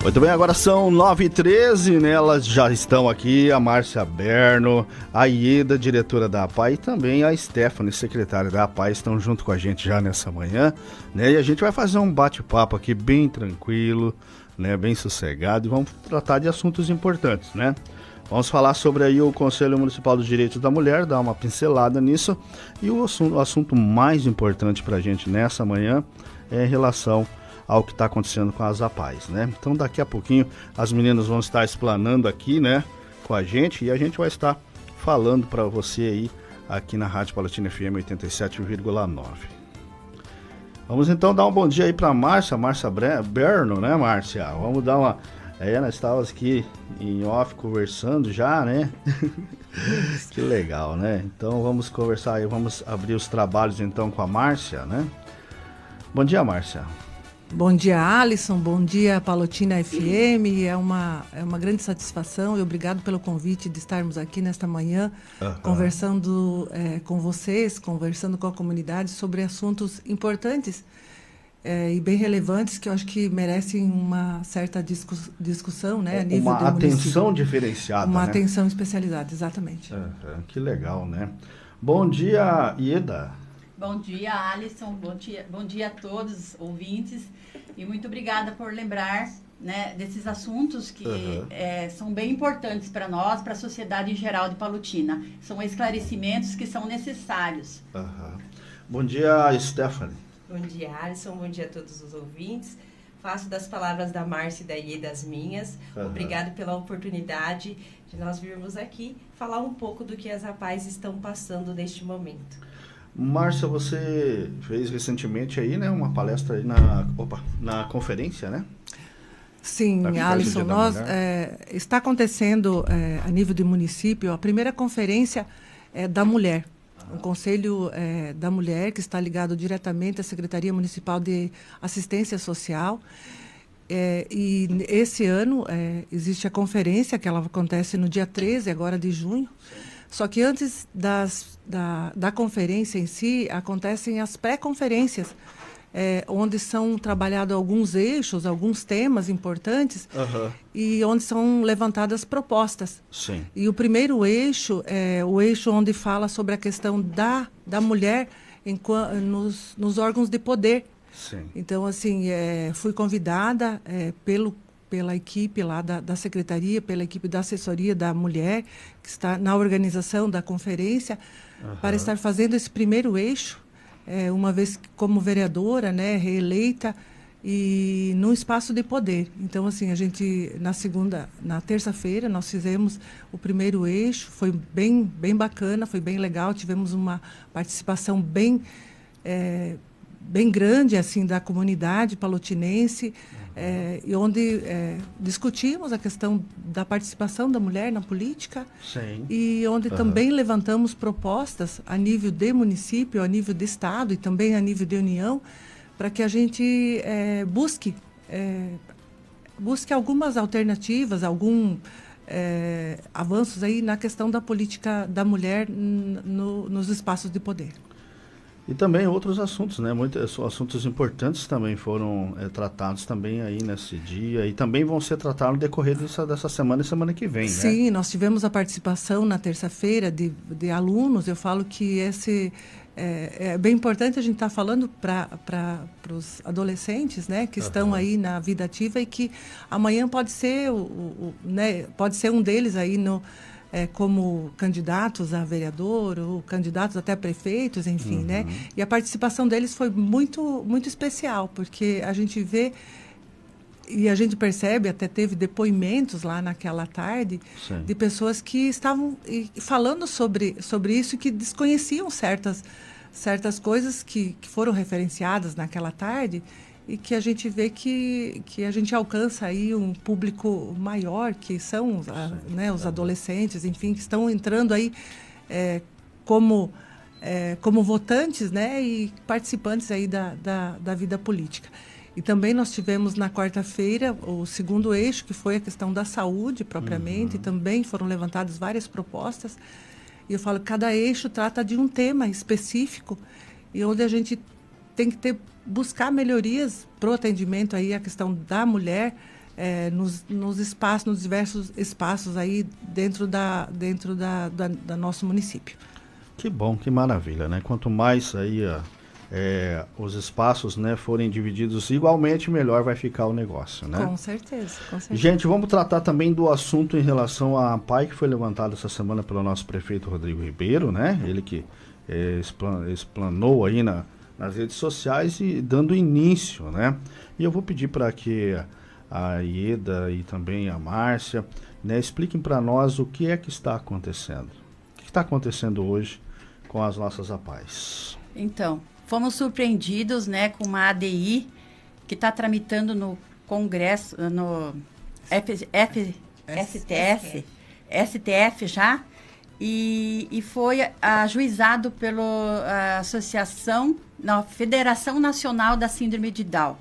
Muito bem, agora são 9h13, né? Elas já estão aqui, a Márcia Berno, a Ieda, diretora da APAI, e também a Stephanie, secretária da APAI, estão junto com a gente já nessa manhã, né? E a gente vai fazer um bate-papo aqui bem tranquilo, né? Bem sossegado, e vamos tratar de assuntos importantes, né? Vamos falar sobre aí o Conselho Municipal dos Direitos da Mulher, dar uma pincelada nisso, e o assunto mais importante para a gente nessa manhã é em relação ao que está acontecendo com as APAIs, né? Então daqui a pouquinho as meninas vão estar explanando aqui, né, com a gente, e a gente vai estar falando para você aí aqui na Rádio Palotina FM 87,9. Vamos então dar um bom dia aí para Márcia Berno, né, Márcia? Vamos dar uma... nós estávamos aqui em off conversando já, né? Que legal, né? Então vamos conversar aí, vamos abrir os trabalhos então com a Márcia, né? Bom dia, Márcia. Bom dia, Alisson. Bom dia, Palotina FM. É uma grande satisfação e obrigado pelo convite de estarmos aqui nesta manhã conversando com vocês, conversando com a comunidade sobre assuntos importantes e bem relevantes que eu acho que merecem uma certa discussão, né, a nível uma atenção diferenciada, uma né? atenção especializada, exatamente. Que legal, né? Bom dia, Ieda. Bom dia, Alisson. Bom dia a todos os ouvintes. E muito obrigada por lembrar, né, desses assuntos que são bem importantes para nós, para a sociedade em geral de Palotina. São esclarecimentos que são necessários. Bom dia, Stephanie. Bom dia, Alisson. Bom dia a todos os ouvintes. Faço das palavras da Márcia e da Ieda as minhas. Obrigado pela oportunidade de nós virmos aqui falar um pouco do que as APAIs estão passando neste momento. Márcia, você fez recentemente aí, né, uma palestra aí na conferência, né? Sim, Alisson, está acontecendo a nível de município a primeira conferência da mulher, o Conselho da Mulher, que está ligado diretamente à Secretaria Municipal de Assistência Social. E esse ano existe a conferência, que ela acontece no dia 13 agora de junho. Só que antes da conferência em si, acontecem as pré-conferências, onde são trabalhados alguns eixos, alguns temas importantes, e onde são levantadas propostas. Sim. E o primeiro eixo é o eixo onde fala sobre a questão da mulher nos órgãos de poder. Sim. Então, assim, fui convidada pela equipe lá da Secretaria, pela equipe da Assessoria da Mulher, que está na organização da conferência, para estar fazendo esse primeiro eixo, uma vez como vereadora, né, reeleita, e num espaço de poder. Então, assim, a gente, na terça-feira, nós fizemos o primeiro eixo, foi bem bacana, foi bem legal, tivemos uma participação bem grande, assim, da comunidade palotinense, e onde discutimos a questão da participação da mulher na política. Sim. E onde também levantamos propostas a nível de município, a nível de estado e também a nível de união, para que a gente busque algumas alternativas, avanços aí na questão da política da mulher nos espaços de poder. E também outros assuntos, né? Muitos assuntos importantes também foram tratados também aí nesse dia e também vão ser tratados no decorrer dessa semana e semana que vem, né? Sim, nós tivemos a participação na terça-feira de alunos. Eu falo que esse é bem importante a gente estar falando para os adolescentes, né, que estão aí na vida ativa e que amanhã pode ser pode ser um deles aí como candidatos a vereador ou candidatos até a prefeitos, enfim, né? E a participação deles foi muito, muito especial, porque a gente vê e a gente percebe, até teve depoimentos lá naquela tarde, Sim, de pessoas que estavam falando sobre isso e que desconheciam certas coisas que foram referenciadas naquela tarde, e que a gente vê que a gente alcança aí um público maior, que são os adolescentes, enfim, que estão entrando aí como votantes, né, e participantes aí da vida política. E também nós tivemos na quarta-feira o segundo eixo, que foi a questão da saúde propriamente, e também foram levantadas várias propostas. E eu falo que cada eixo trata de um tema específico, e onde a gente tem que buscar melhorias para o atendimento aí, a questão da mulher, nos espaços, nos diversos espaços aí dentro da nosso município. Que bom, que maravilha, né? Quanto mais aí os espaços, né, forem divididos igualmente, melhor vai ficar o negócio, né? Com certeza, com certeza. Gente, vamos tratar também do assunto em relação à APAI, que foi levantado essa semana pelo nosso prefeito Rodrigo Ribeiro, né? Ele que explanou aí nas redes sociais e dando início, né? E eu vou pedir para que a Ieda e também a Márcia, né, expliquem para nós o que é que está acontecendo. O que está acontecendo hoje com as nossas APAIs? Então, fomos surpreendidos, né, com uma ADI que está tramitando no Congresso, no STF já, e foi ajuizado pela Federação Nacional da Síndrome de Down.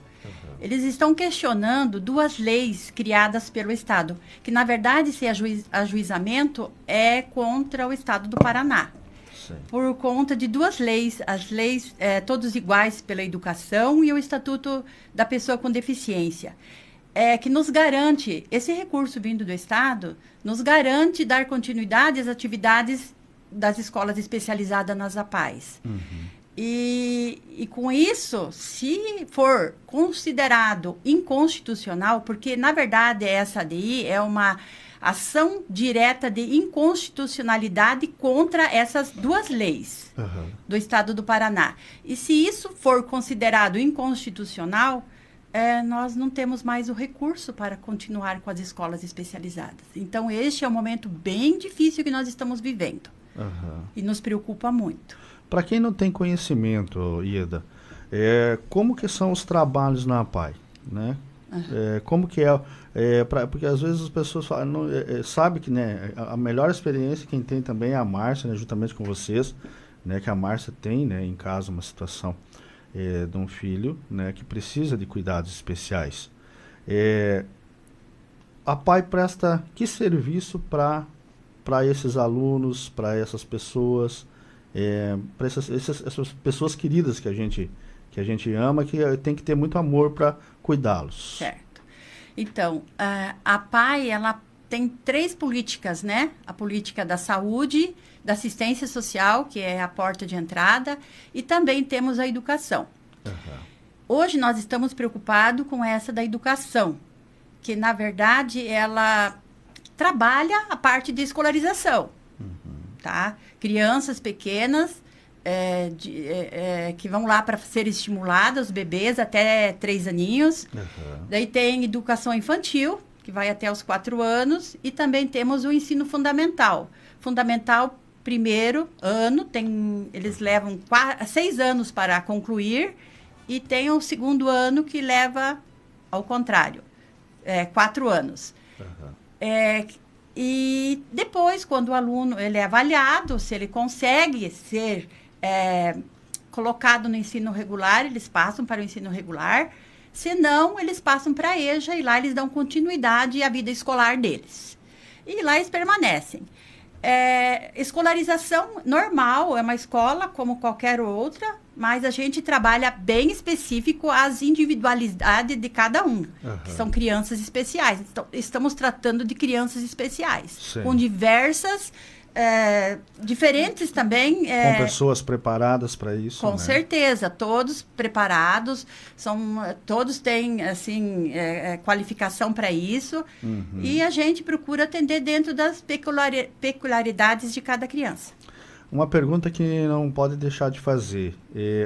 Eles estão questionando 2 leis criadas pelo Estado, que na verdade esse ajuizamento é contra o Estado do Paraná. Sim. Por conta de 2 leis, as leis Todos Iguais pela Educação e o Estatuto da Pessoa com Deficiência, que nos garante, esse recurso vindo do Estado, nos garante dar continuidade às atividades das escolas especializadas nas APAIs. Uhum. E com isso, se for considerado inconstitucional, porque na verdade essa ADI é uma ação direta de inconstitucionalidade contra essas 2 leis do Estado do Paraná. E se isso for considerado inconstitucional, nós não temos mais o recurso para continuar com as escolas especializadas. Então, este é um momento bem difícil que nós estamos vivendo. E nos preocupa muito. Para quem não tem conhecimento, Ieda, como que são os trabalhos na APAI, né? Como que porque às vezes as pessoas falam, sabe que, né, a melhor experiência quem tem também é a Márcia, né, juntamente com vocês, né, que a Márcia tem, né, em casa uma situação de um filho, né, que precisa de cuidados especiais. A APAI presta que serviço para esses alunos, para essas pessoas, para essas pessoas queridas que a gente ama, que tem que ter muito amor para cuidá-los. Certo. Então, a APAI, ela tem 3 políticas, né? A política da saúde, da assistência social, que é a porta de entrada, e também temos a educação. Hoje nós estamos preocupados com essa da educação, que na verdade ela trabalha a parte de escolarização. Tá? Crianças pequenas que vão lá para ser estimuladas, bebês até 3 aninhos. Daí tem educação infantil, que vai até os 4 anos, e também temos o ensino fundamental. Fundamental, primeiro ano, eles levam 6 anos para concluir, e tem o segundo ano que leva ao contrário, 4 anos. E depois, quando o aluno ele é avaliado, se ele consegue ser colocado no ensino regular, eles passam para o ensino regular. Se não, eles passam para a EJA e lá eles dão continuidade à vida escolar deles. E lá eles permanecem. Escolarização normal, é uma escola como qualquer outra, mas a gente trabalha bem específico as individualidades de cada um, que são crianças especiais. Então, estamos tratando de crianças especiais, Sim. com diversas, diferentes também. Com pessoas preparadas para isso, Com né? certeza, todos preparados, todos têm, assim, qualificação para isso, e a gente procura atender dentro das peculiaridades de cada criança. Uma pergunta que não pode deixar de fazer.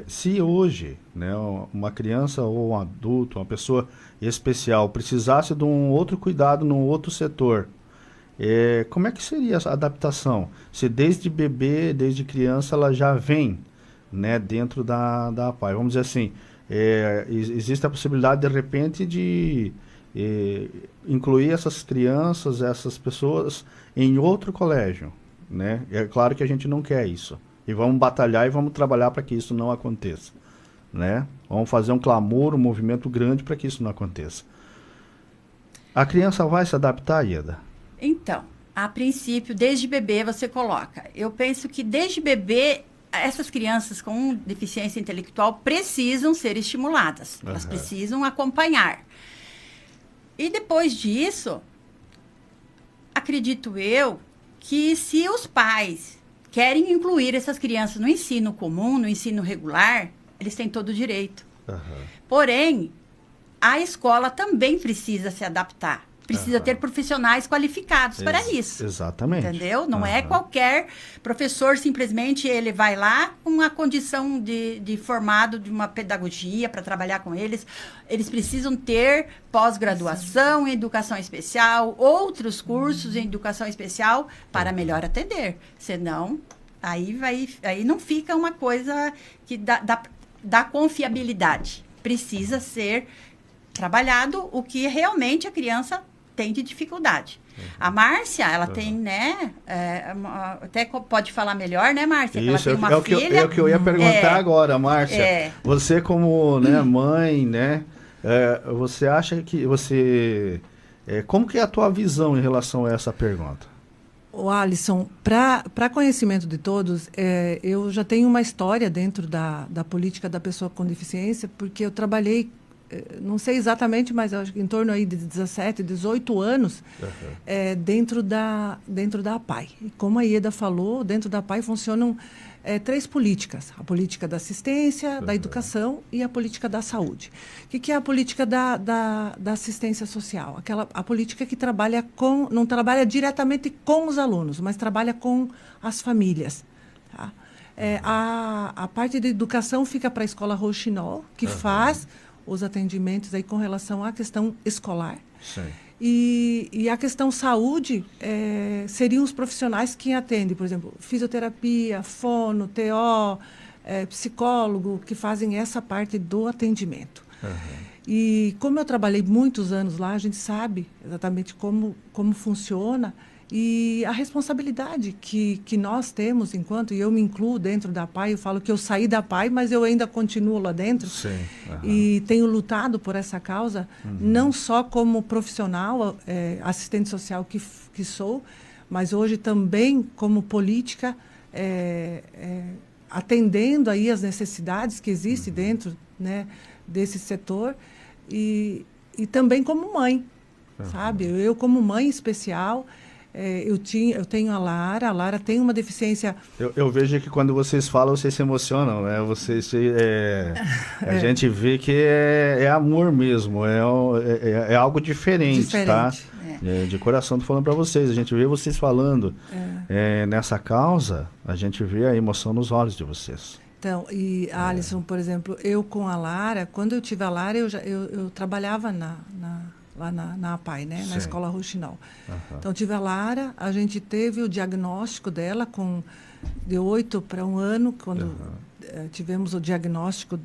Se hoje, né, uma criança ou um adulto, uma pessoa especial, precisasse de um outro cuidado num outro setor, como é que seria a adaptação? Se desde bebê, desde criança, ela já vem, né, dentro da APAI. Vamos dizer assim, existe a possibilidade, de repente, de incluir essas crianças, essas pessoas, em outro colégio, né? É claro que a gente não quer isso. E vamos batalhar e vamos trabalhar para que isso não aconteça, né? Vamos fazer um clamor, um movimento grande para que isso não aconteça. A criança vai se adaptar, Ieda? Então, a princípio, desde bebê você coloca. Eu penso que desde bebê, essas crianças com deficiência intelectual precisam ser estimuladas. Elas precisam acompanhar. E depois disso, acredito eu que se os pais querem incluir essas crianças no ensino comum, no ensino regular, eles têm todo o direito. Porém, a escola também precisa se adaptar. Precisa ter profissionais qualificados para isso. Exatamente. Entendeu? Não é qualquer professor, simplesmente ele vai lá com a condição de formado de uma pedagogia para trabalhar com eles. Eles precisam ter pós-graduação em educação especial, outros cursos em educação especial para melhor atender. Senão, aí não fica uma coisa que dá confiabilidade. Precisa ser trabalhado o que realmente a criança tem de dificuldade. A Márcia, ela tem, né? Até pode falar melhor, né, Márcia? Isso, ela tem uma filha. É o que eu ia perguntar agora, Márcia. Você como mãe, né? Você acha que você... como que é a tua visão em relação a essa pergunta? O Alisson, para conhecimento de todos, eu já tenho uma história dentro da política da pessoa com deficiência, porque eu trabalhei, não sei exatamente, mas acho que em torno aí de 17, 18 anos, dentro da APAI. E como a Ieda falou, dentro da APAI funcionam 3 políticas. A política da assistência, da educação e a política da saúde. O que é a política da assistência social? A política que trabalha não trabalha diretamente com os alunos, mas trabalha com as famílias. Tá? A parte de educação fica para a escola Rouxinol, que faz os atendimentos aí com relação à questão escolar. Sim. E a questão saúde seriam os profissionais que atendem, por exemplo, fisioterapia, fono, TO, psicólogo, que fazem essa parte do atendimento. E como eu trabalhei muitos anos lá, a gente sabe exatamente como funciona e a responsabilidade que nós temos enquanto, e eu me incluo dentro da APAI, eu falo que eu saí da APAI, mas eu ainda continuo lá dentro. Sim. E tenho lutado por essa causa, não só como profissional, assistente social que sou, mas hoje também como política, atendendo aí as necessidades que existem dentro, né, desse setor, e também como mãe, sabe? Eu como mãe especial, eu tenho a Lara tem uma deficiência... Eu vejo que quando vocês falam, vocês se emocionam, né? A gente vê que é amor mesmo, é algo diferente, tá? De coração, tô falando para vocês, a gente vê vocês falando nessa causa, a gente vê a emoção nos olhos de vocês. Então, e Alisson, por exemplo, eu com a Lara, quando eu tive a Lara, eu trabalhava lá na APAI, né? Na escola Rouxinol. Então, tive a Lara, a gente teve o diagnóstico dela de 8 para 1 ano, quando tivemos o diagnóstico,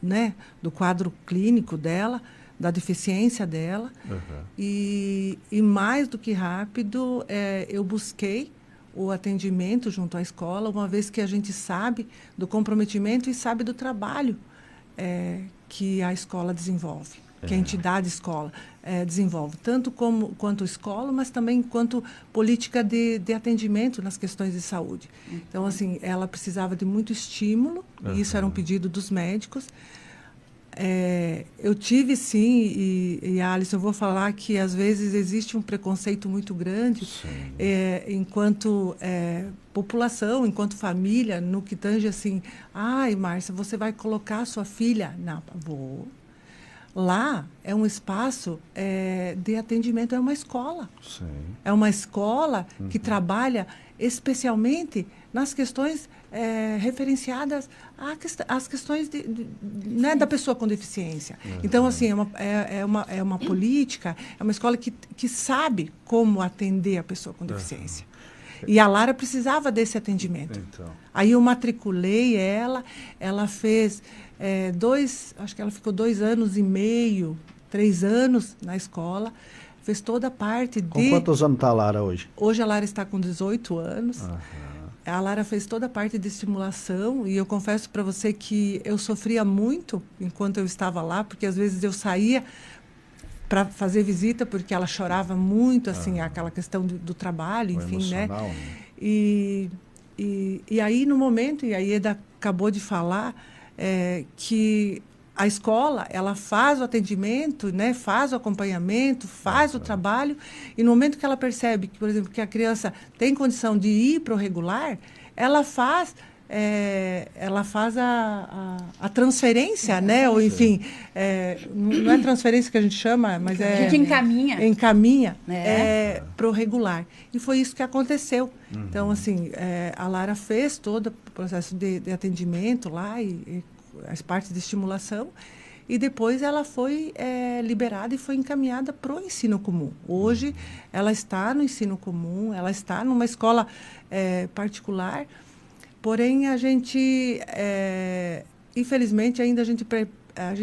né, do quadro clínico dela, da deficiência dela. E mais do que rápido, eu busquei o atendimento junto à escola, uma vez que a gente sabe do comprometimento e sabe do trabalho que a escola desenvolve. Que a entidade escola desenvolve, tanto quanto escola, mas também quanto política de atendimento nas questões de saúde. Então, assim, ela precisava de muito estímulo, e isso era um pedido dos médicos. Eu tive, sim, e Alisson, eu vou falar que, às vezes, existe um preconceito muito grande, enquanto população, enquanto família, no que tange, assim, ai, Márcia, você vai colocar a sua filha? Não, vou... Lá é um espaço de atendimento, é uma escola. Sim. É uma escola que trabalha especialmente nas questões referenciadas às questões né, da pessoa com deficiência. Então, assim, é uma política, é uma escola que sabe como atender a pessoa com deficiência. E a Lara precisava desse atendimento. Então. Aí eu matriculei ela fez... acho que ela ficou 2 anos e meio, 3 anos na escola, fez toda a parte de... Com quantos anos está a Lara hoje? Hoje a Lara está com 18 anos. A Lara fez toda a parte de estimulação e eu confesso para você que eu sofria muito enquanto eu estava lá, porque às vezes eu saía para fazer visita, porque ela chorava muito, assim, aquela questão do trabalho, enfim, né? E aí, no momento, e a Ieda acabou de falar... que a escola, ela faz o atendimento, né, faz o acompanhamento, faz o trabalho, e no momento que ela percebe que, por exemplo, que a criança tem condição de ir para o regular, ela faz a transferência, né? Ou, enfim, não é transferência que a gente chama, mas a gente encaminha para o regular. E foi isso que aconteceu. Então, assim, a Lara fez todo o processo de atendimento lá e as partes de estimulação, e depois ela foi liberada e foi encaminhada para o ensino comum. Hoje, ela está no ensino comum, ela está numa escola particular, porém, a gente, infelizmente, ainda a gente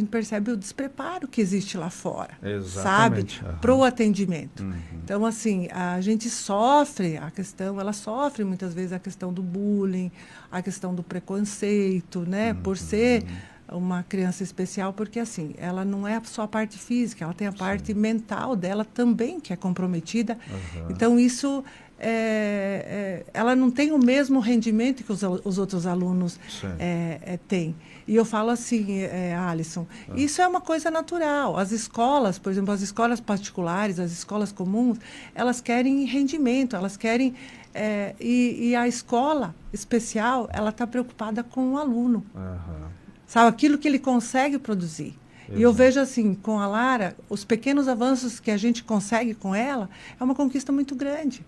percebe o despreparo que existe lá fora, Exatamente. sabe? Para o atendimento. Então, assim, a gente sofre ela sofre muitas vezes a questão do bullying, a questão do preconceito, né? Por ser uma criança especial, porque, assim, ela não é só a parte física, ela tem a parte mental dela também, que é comprometida. Então, isso... ela não tem o mesmo rendimento que os outros alunos têm. E eu falo assim, Alisson, isso é uma coisa natural. As escolas, por exemplo, as escolas particulares, as escolas comuns, elas querem rendimento, elas querem... e a escola especial, ela está preocupada com o aluno. Sabe, aquilo que ele consegue produzir. E eu vejo assim, com a Lara, os pequenos avanços que a gente consegue com ela é uma conquista muito grande.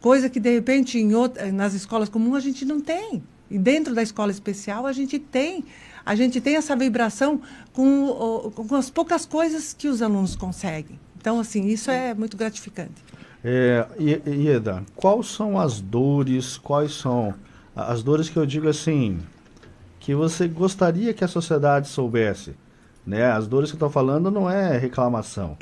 Coisa que, de repente, nas escolas comuns a gente não tem. E dentro da escola especial a gente tem essa vibração com as poucas coisas que os alunos conseguem. Então, assim, isso é muito gratificante. Ieda, quais são as dores que eu digo assim... que você gostaria que a sociedade soubesse, né? As dores que eu estou falando não é reclamação.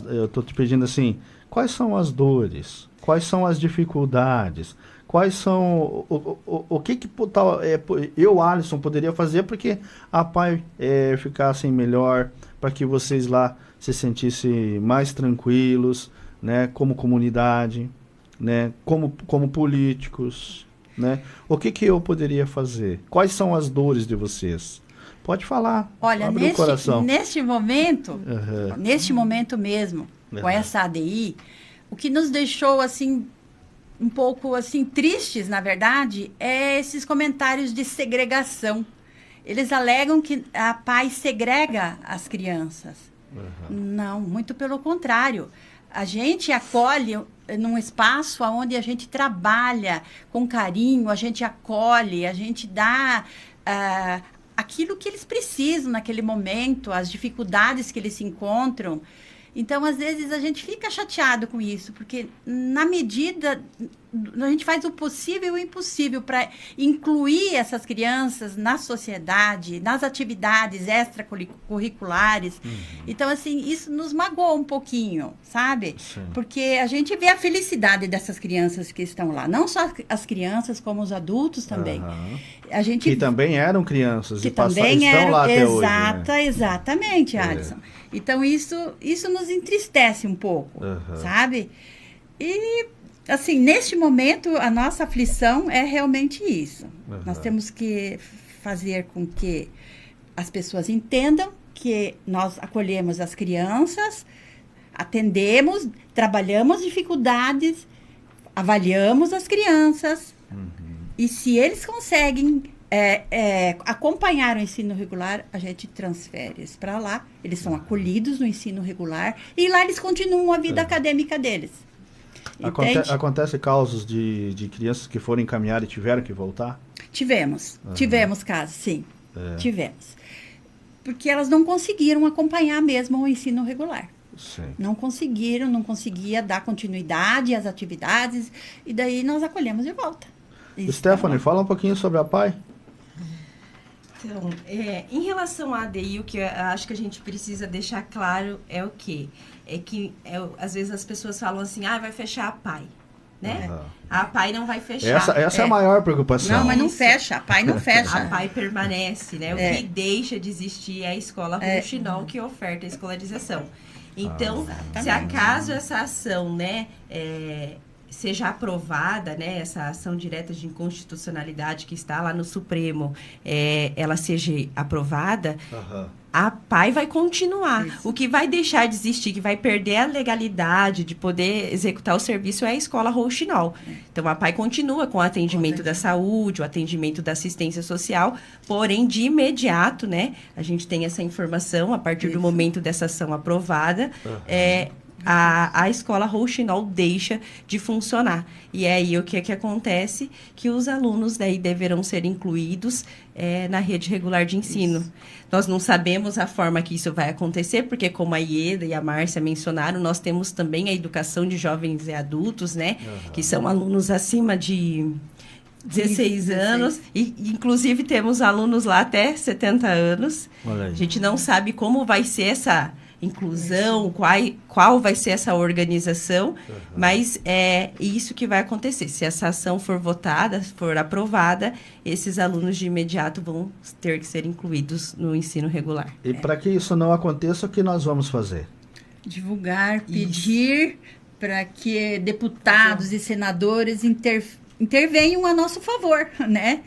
Eu estou te pedindo assim, quais são as dores? Quais são as dificuldades? Quais são... O que eu, Alisson, poderia fazer para que a PAI ficasse melhor, para que vocês lá se sentissem mais tranquilos, né? Como comunidade, né? Como políticos... né? O que eu poderia fazer? Quais são as dores de vocês? Pode falar. Olha, abre o coração. neste momento mesmo, com essa ADI, o que nos deixou assim um pouco assim tristes, na verdade, é esses comentários de segregação. Eles alegam que a PAI segrega as crianças. Não, muito pelo contrário. A gente acolhe num espaço onde a gente trabalha com carinho, a gente acolhe, a gente dá aquilo que eles precisam naquele momento, as dificuldades que eles se encontram. Então, às vezes, a gente fica chateado com isso, porque na medida... a gente faz o possível e o impossível para incluir essas crianças na sociedade, nas atividades extracurriculares. Então, assim, isso nos magoa um pouquinho, sabe? Sim. Porque a gente vê a felicidade dessas crianças que estão lá. Não só as crianças, como os adultos também. A gente... que também eram crianças que e também estão lá até hoje. Né? Exatamente, Alisson. Então, isso nos entristece um pouco, sabe? E... assim, neste momento, a nossa aflição é realmente isso. Nós temos que fazer com que as pessoas entendam que nós acolhemos as crianças, atendemos, trabalhamos dificuldades, avaliamos as crianças. E se eles conseguem acompanhar o ensino regular, a gente transfere eles para lá. Eles são acolhidos no ensino regular e lá eles continuam a vida acadêmica deles. Acontece casos de crianças que foram encaminhadas e tiveram que voltar? Tivemos casos, sim. Tivemos. Porque elas não conseguiram acompanhar mesmo o ensino regular. Sim. Não conseguia dar continuidade às atividades, e daí nós acolhemos de volta. Stephanie, fala um pouquinho sobre a PAI. Então, em relação à ADI, o que eu acho que a gente precisa deixar claro é o quê? É que, às vezes, as pessoas falam assim, vai fechar a PAI, né? A PAI não vai fechar. Essa é a maior preocupação. Não, mas não fecha, a PAI não fecha. A PAI permanece, né? O que deixa de existir é a escola Rouxinol, que oferta a escolarização. Então, se acaso essa ação, né, seja aprovada, né, essa ação direta de inconstitucionalidade que está lá no Supremo, ela seja aprovada, a PAI vai continuar. Isso. O que vai deixar de existir, que vai perder a legalidade de poder executar o serviço é a escola Rouxinol. Então, a PAI continua com o atendimento da saúde, o atendimento da assistência social, porém, de imediato, né, a gente tem essa informação, a partir do momento dessa ação aprovada, a escola Rouxinol deixa de funcionar. E é aí o que acontece? Que os alunos daí deverão ser incluídos na rede regular de ensino. Isso. Nós não sabemos a forma que isso vai acontecer, porque como a Ieda e a Márcia mencionaram, nós temos também a educação de jovens e adultos, né? Que são alunos acima de 16 anos, e inclusive temos alunos lá até 70 anos. A gente não sabe como vai ser essa inclusão, qual vai ser essa organização, mas é isso que vai acontecer. Se essa ação for votada, for aprovada, esses alunos de imediato vão ter que ser incluídos no ensino regular. E para que isso não aconteça, o que nós vamos fazer? Divulgar, pedir para que deputados e senadores intervenham a nosso favor, né?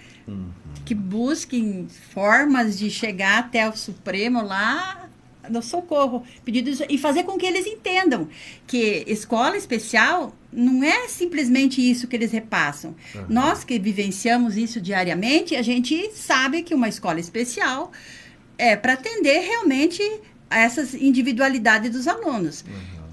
Que busquem formas de chegar até o Supremo lá no socorro, pedidos, e fazer com que eles entendam que escola especial não é simplesmente isso que eles repassam. Nós que vivenciamos isso diariamente, a gente sabe que uma escola especial é para atender realmente a essas individualidades dos alunos.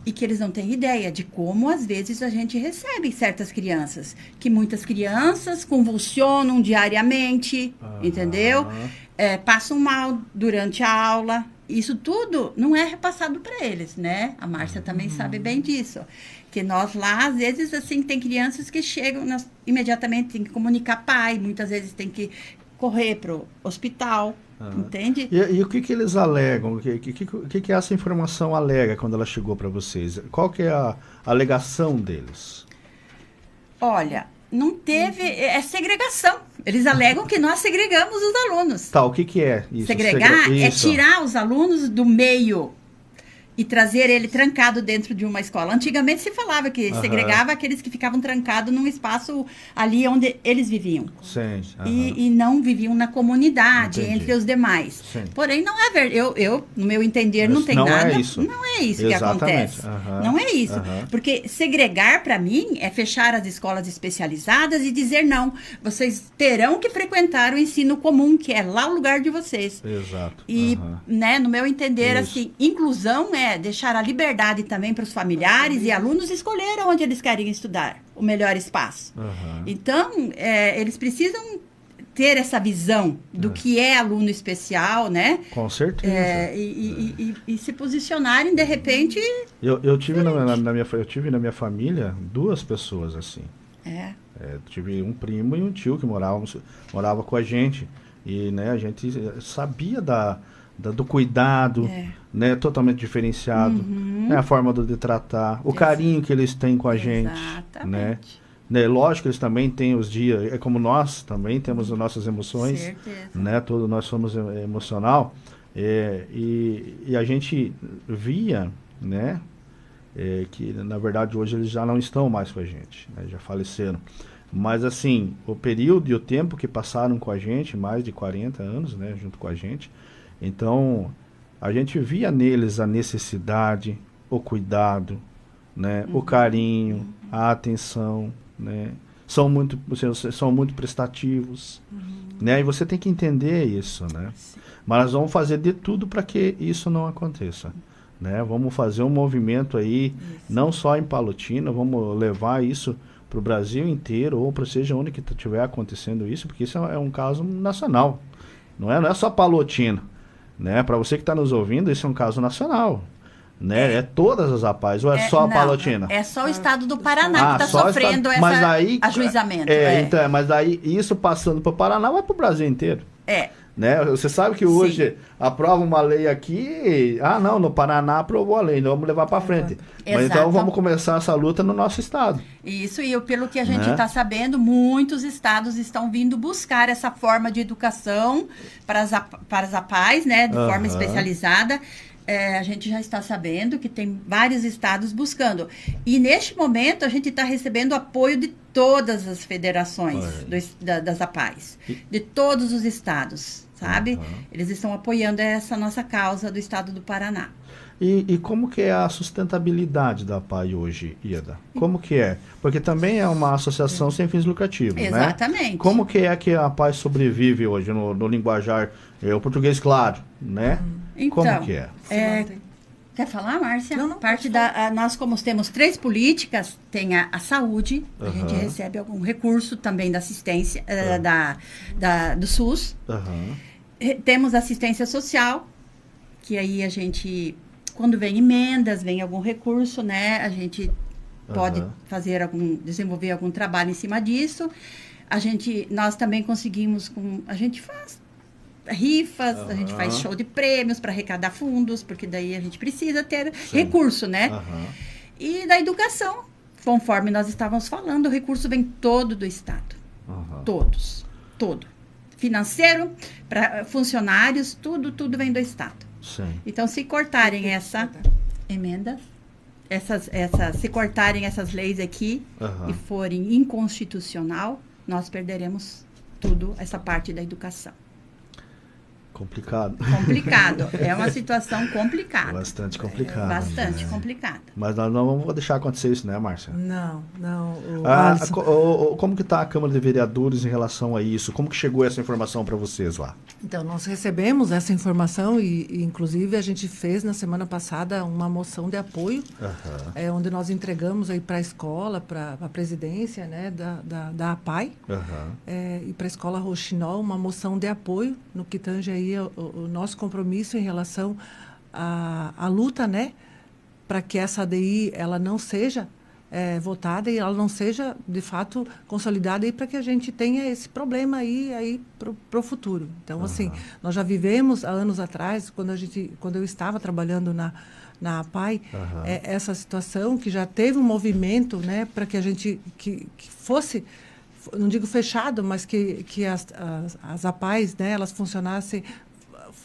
E que eles não têm ideia de como, às vezes, a gente recebe certas crianças. Que muitas crianças convulsionam diariamente, entendeu? Passam mal durante a aula. Isso tudo não é repassado para eles, né? A Márcia também sabe bem disso. Que nós lá, às vezes, assim, tem crianças que chegam, imediatamente tem que comunicar pai, muitas vezes tem que correr para o hospital, entende? E o que eles alegam? O que essa informação alega quando ela chegou para vocês? Qual que é a alegação deles? Olha, não teve... É segregação. Eles alegam que nós segregamos os alunos. Tá, o que é isso? Segregar é tirar os alunos do meio e trazer ele trancado dentro de uma escola. Antigamente se falava que segregava aqueles que ficavam trancados num espaço ali onde eles viviam. Sim. E não viviam na comunidade, entre os demais. Sim. Porém, não é verdade. Eu, no meu entender, não tem nada. É isso. Não é isso que acontece. Não é isso. Porque segregar, para mim, é fechar as escolas especializadas e dizer não. Vocês terão que frequentar o ensino comum, que é lá o lugar de vocês. Exato. E, né, no meu entender, assim, inclusão é deixar a liberdade também para os familiares e alunos escolherem onde eles querem estudar, o melhor espaço. Então, eles precisam ter essa visão do que é aluno especial, né? Com certeza. E se posicionarem, de repente... Eu tive na minha família 2 pessoas assim. Tive um primo e um tio que morava com a gente. E, né, a gente sabia do cuidado, né, totalmente diferenciado, né, a forma de tratar, o carinho que eles têm com a gente, né? Lógico que eles também têm os dias, como nós também temos as nossas emoções, né? Nós somos emocional, e a gente via, né, que na verdade hoje eles já não estão mais com a gente, né, já faleceram. Mas assim, o período e o tempo que passaram com a gente, mais de 40 anos, né, junto com a gente, então a gente via neles a necessidade, o cuidado, né, o carinho, a atenção, né, são muito prestativos, né, e você tem que entender isso, né. Mas nós vamos fazer de tudo para que isso não aconteça, né, vamos fazer um movimento aí, não só em Palotina, vamos levar isso para o Brasil inteiro, ou para seja onde que estiver acontecendo isso, porque isso é um caso nacional, não é só Palotina, né? Para você que está nos ouvindo, isso é um caso nacional, né? É todas as APAES, ou é só a Palotina? É só o estado do Paraná que está sofrendo esse ajuizamento. Então, mas daí isso passando para o Paraná vai para o Brasil inteiro. Né? Você sabe que hoje aprova uma lei aqui, no Paraná aprovou a lei, então vamos levar para frente. Mas então vamos começar essa luta no nosso estado. Isso, e pelo que a gente está sabendo, muitos estados estão vindo buscar essa forma de educação para as APAES, né, de forma especializada. a gente já está sabendo que tem vários estados buscando. E, neste momento, a gente está recebendo apoio de todas as federações das APAES, de todos os estados, sabe? Eles estão apoiando essa nossa causa do estado do Paraná. E como que é a sustentabilidade da APAE hoje, Ieda? Como que é? Porque também é uma associação sem fins lucrativos, né? Exatamente. Como que é que a APAE sobrevive hoje no linguajar, o português claro, né? Então, como que é? Quer falar, Márcia? Não, Nós, como temos 3 políticas, tem a saúde, a gente recebe algum recurso também da assistência, do SUS. Temos assistência social, que aí a gente, quando vem emendas, vem algum recurso, né? A gente pode desenvolver algum trabalho em cima disso. Nós também conseguimos, a gente faz rifas, a gente faz show de prêmios para arrecadar fundos, porque daí a gente precisa ter recurso, né? E da educação, conforme nós estávamos falando, o recurso vem todo do Estado. Todo. Financeiro, para funcionários, tudo vem do Estado. Então, se cortarem essa emenda, se cortarem essas leis aqui e forem inconstitucional, nós perderemos tudo, essa parte da educação. Complicado. É uma situação complicada. Bastante complicada. Bastante complicada. Mas nós não vamos deixar acontecer isso, né, Márcia? Não. Como que está a Câmara de Vereadores em relação a isso? Como que chegou essa informação para vocês lá? Então, nós recebemos essa informação e, inclusive, a gente fez na semana passada uma moção de apoio, onde nós entregamos aí para a escola, para a presidência, né, da APAE, e para a escola Roxinol, uma moção de apoio no que tange aí o nosso compromisso em relação à luta, né, para que essa ADI ela não seja votada e ela não seja, de fato, consolidada e para que a gente tenha esse problema aí para o futuro. Então, assim, nós já vivemos há anos atrás, quando eu estava trabalhando na APAE, essa situação que já teve um movimento, né, para que a gente que fosse, não digo fechado, mas que as APAES, né, elas funcionassem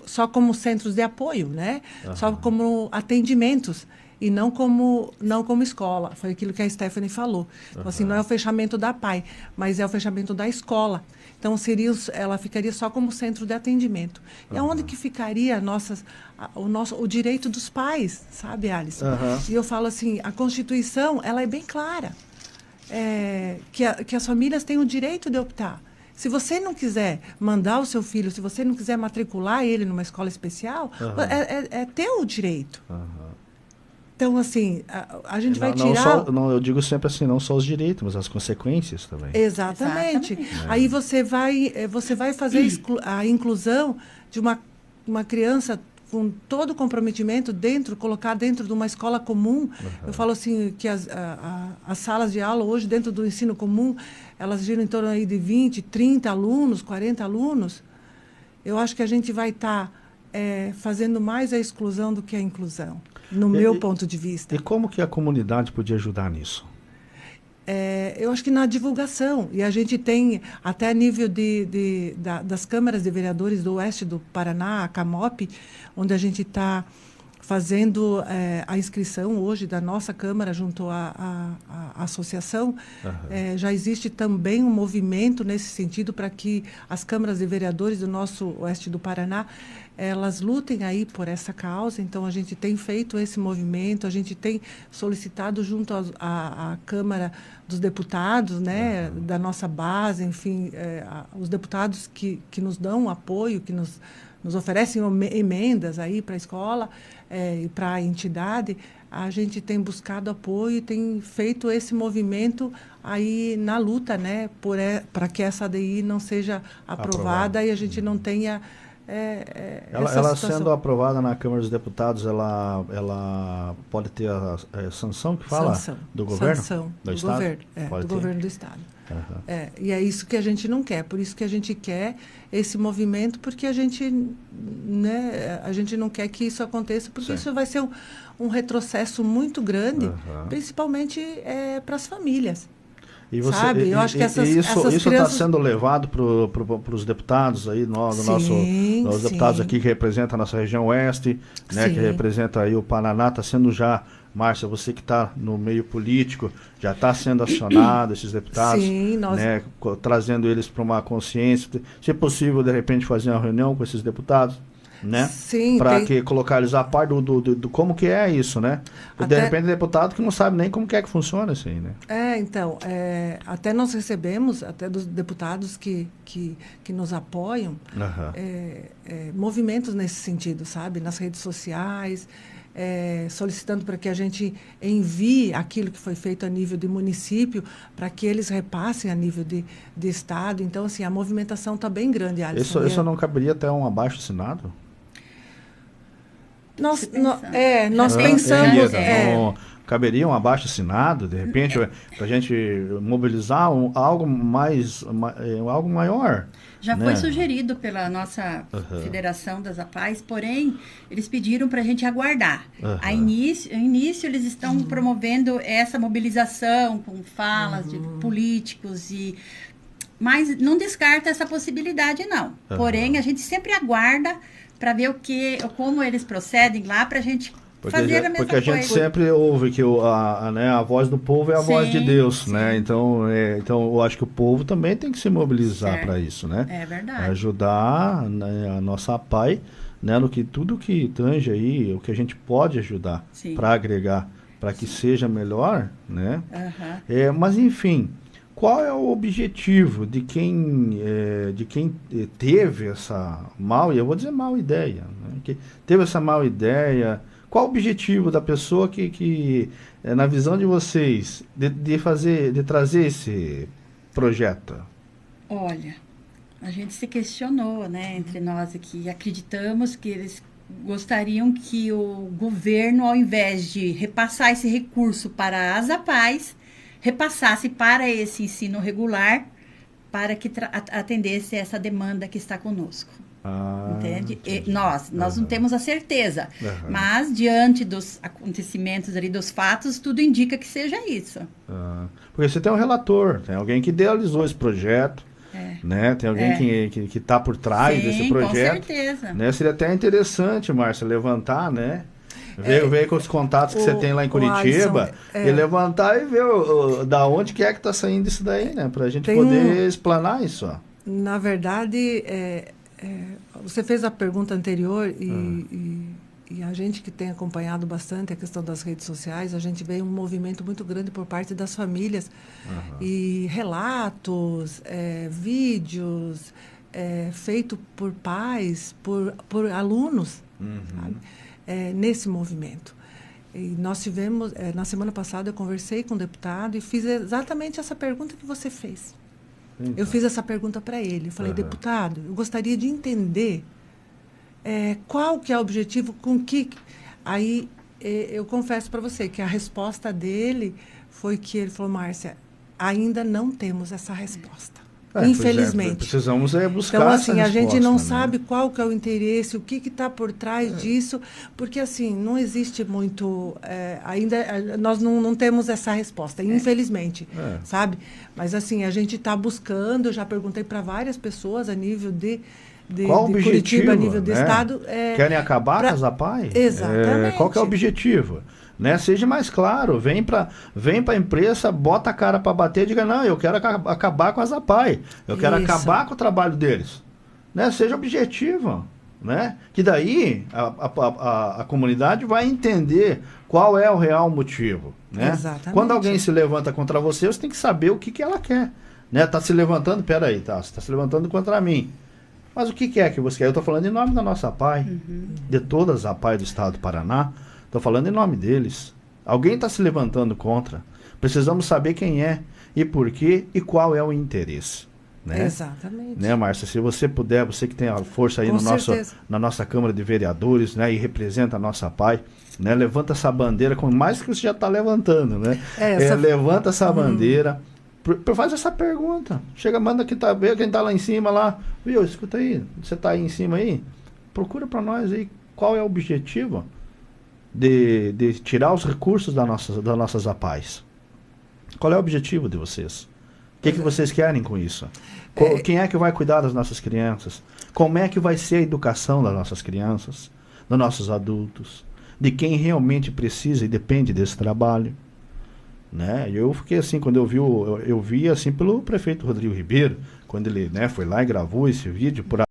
só como centros de apoio, né, só como atendimentos e não como escola. Foi aquilo que a Stephanie falou. Então, assim, não é o fechamento da APAE, mas é o fechamento da escola. Então, ela ficaria só como centro de atendimento. E aonde que ficaria o direito dos pais, sabe, Alisson? E eu falo assim, a Constituição, ela é bem clara. Que as famílias têm o direito de optar. Se você não quiser mandar o seu filho, se você não quiser matricular ele numa escola especial, é teu o direito. Então, assim, a gente vai tirar... eu digo sempre assim, não só os direitos, mas as consequências também. Exatamente. Aí você vai fazer a inclusão de uma criança com todo o comprometimento colocar dentro de uma escola comum. Eu falo assim, que as salas de aula hoje, dentro do ensino comum, elas giram em torno aí de 20, 30 alunos, 40 alunos. Eu acho que a gente vai estar fazendo mais a exclusão do que a inclusão, no meu ponto de vista. E como que a comunidade podia ajudar nisso? Eu acho que na divulgação. E a gente tem, até a nível das câmaras de vereadores do Oeste do Paraná, a CAMOP, onde a gente está fazendo a inscrição hoje da nossa Câmara junto à associação. Já existe também um movimento nesse sentido para que as câmaras de vereadores do nosso Oeste do Paraná elas lutem aí por essa causa. Então, a gente tem feito esse movimento, a gente tem solicitado junto à Câmara dos Deputados, né, da nossa base, enfim, os deputados que nos dão apoio, que nos oferecem emendas aí para a escola e para a entidade, a gente tem buscado apoio e tem feito esse movimento aí na luta, né, para que essa ADI não seja aprovada e a gente não tenha ela sendo aprovada na Câmara dos Deputados, ela pode ter a sanção que fala? Sanção. Do governo? Sanção do Estado? Governo do Estado. E é isso que a gente não quer. Por isso que a gente quer esse movimento, porque a gente não quer que isso aconteça, porque isso vai ser um retrocesso muito grande, principalmente para as famílias. E você, sabe? Eu acho que essas isso está crianças... sendo levado para os deputados aí, os deputados aqui que representam a nossa região oeste, né, que representa aí o Paraná, está sendo já, Márcia, você que está no meio político, já está sendo acionado esses deputados, Sim, né, trazendo eles para uma consciência, se é possível, de repente, fazer uma reunião com esses deputados, né? Sim, para que colocar eles a par do como que é isso, né? De repente, deputado que não sabe nem como que é que funciona isso aí, né? Então, até nós recebemos, até dos deputados que nos apoiam, movimentos nesse sentido, sabe? Nas redes sociais, solicitando para que a gente envie aquilo que foi feito a nível de município, para que eles repassem a nível de estado. Então, assim, a movimentação está bem grande, Alisson. Isso não caberia até um abaixo-assinado? Nós pensamos... Caberia um abaixo-assinado, de repente, para a gente mobilizar algo maior? Já foi sugerido pela nossa Federação das APAES, porém, eles pediram para a gente aguardar. A início, eles estão promovendo essa mobilização com falas de políticos, mas não descarta essa possibilidade, não. Porém, a gente sempre aguarda para ver como eles procedem lá, para a gente fazer a mesma coisa. Porque a gente sempre ouve que a voz do povo é a voz de Deus, né? Então, eu acho que o povo também tem que se mobilizar para isso, né? É verdade. Ajudar, né, a nossa APAE, né, tudo que tange aí, o que a gente pode ajudar para agregar, para que seja melhor, né? Mas, enfim, qual é o objetivo de quem teve essa eu vou dizer mal ideia, né? Que teve essa mal ideia? Qual o objetivo da pessoa que na visão de vocês, de trazer esse projeto? Olha, a gente se questionou, né, entre nós aqui, acreditamos que eles gostariam que o governo, ao invés de repassar esse recurso para as APAES, repassasse para esse ensino regular, para que atendesse essa demanda que está conosco. Entende? Nós não temos a certeza, mas diante dos acontecimentos ali, dos fatos, tudo indica que seja isso. Porque você tem um relator, tem alguém que idealizou esse projeto, né? Tem alguém que está por trás desse projeto. Com certeza. Né? Seria até interessante, Márcia, levantar, né? Ver com os contatos que você tem lá em Curitiba, Alisson, e levantar e ver da onde que está saindo isso daí, né? Para a gente poder explanar isso. Na verdade, você fez a pergunta anterior e a gente que tem acompanhado bastante a questão das redes sociais, a gente vê um movimento muito grande por parte das famílias e relatos, vídeos feitos por pais, por alunos, sabe? Nesse movimento. E nós tivemos, na semana passada eu conversei com o deputado e fiz exatamente essa pergunta que você fez. Então. Eu fiz essa pergunta para ele. Eu falei, deputado, eu gostaria de entender qual que é o objetivo, com que... Aí, eu confesso para você que a resposta dele foi que ele falou, Márcia, ainda não temos essa resposta. Infelizmente. Precisamos buscar então, assim, essa a gente não né? sabe qual que é o interesse, o que está por trás disso, porque, assim, não existe muito... ainda nós não temos essa resposta, infelizmente, sabe? Mas, assim, a gente está buscando, eu já perguntei para várias pessoas a nível de Curitiba, a nível de estado. Querem acabar com as APAES? Exatamente. Qual que é o objetivo? Né? Seja mais claro, vem para a imprensa, bota a cara para bater e diga, não, eu quero acabar com as APAES, eu quero acabar com o trabalho deles. Né? Seja objetivo. Né? Que daí a comunidade vai entender qual é o real motivo. Né? Exatamente. Quando alguém se levanta contra você, você tem que saber o que ela quer. Né? Tá se levantando, peraí, você está se levantando contra mim. Mas o que é que você quer? Eu estou falando em nome da nossa APAE, de todas as APAES do estado do Paraná. Estou falando em nome deles. Alguém está se levantando contra. Precisamos saber quem é e por quê e qual é o interesse. Né? Exatamente. Né, Márcia? Se você puder, você que tem a força aí na nossa Câmara de Vereadores, né, e representa a nossa APAE, né, levanta essa bandeira, com mais que você já está levantando. Né? Levanta essa bandeira. Faz essa pergunta. Chega, manda quem tá lá em cima lá. Viu, escuta aí. Você está aí em cima aí? Procura para nós aí qual é o objetivo de tirar os recursos das nossas APAES. Qual é o objetivo de vocês? que vocês querem com isso? Quem é que vai cuidar das nossas crianças? Como é que vai ser a educação das nossas crianças, dos nossos adultos, de quem realmente precisa e depende desse trabalho? Né? Eu fiquei assim, quando eu vi assim pelo prefeito Rodrigo Ribeiro, quando ele, né, foi lá e gravou esse vídeo, por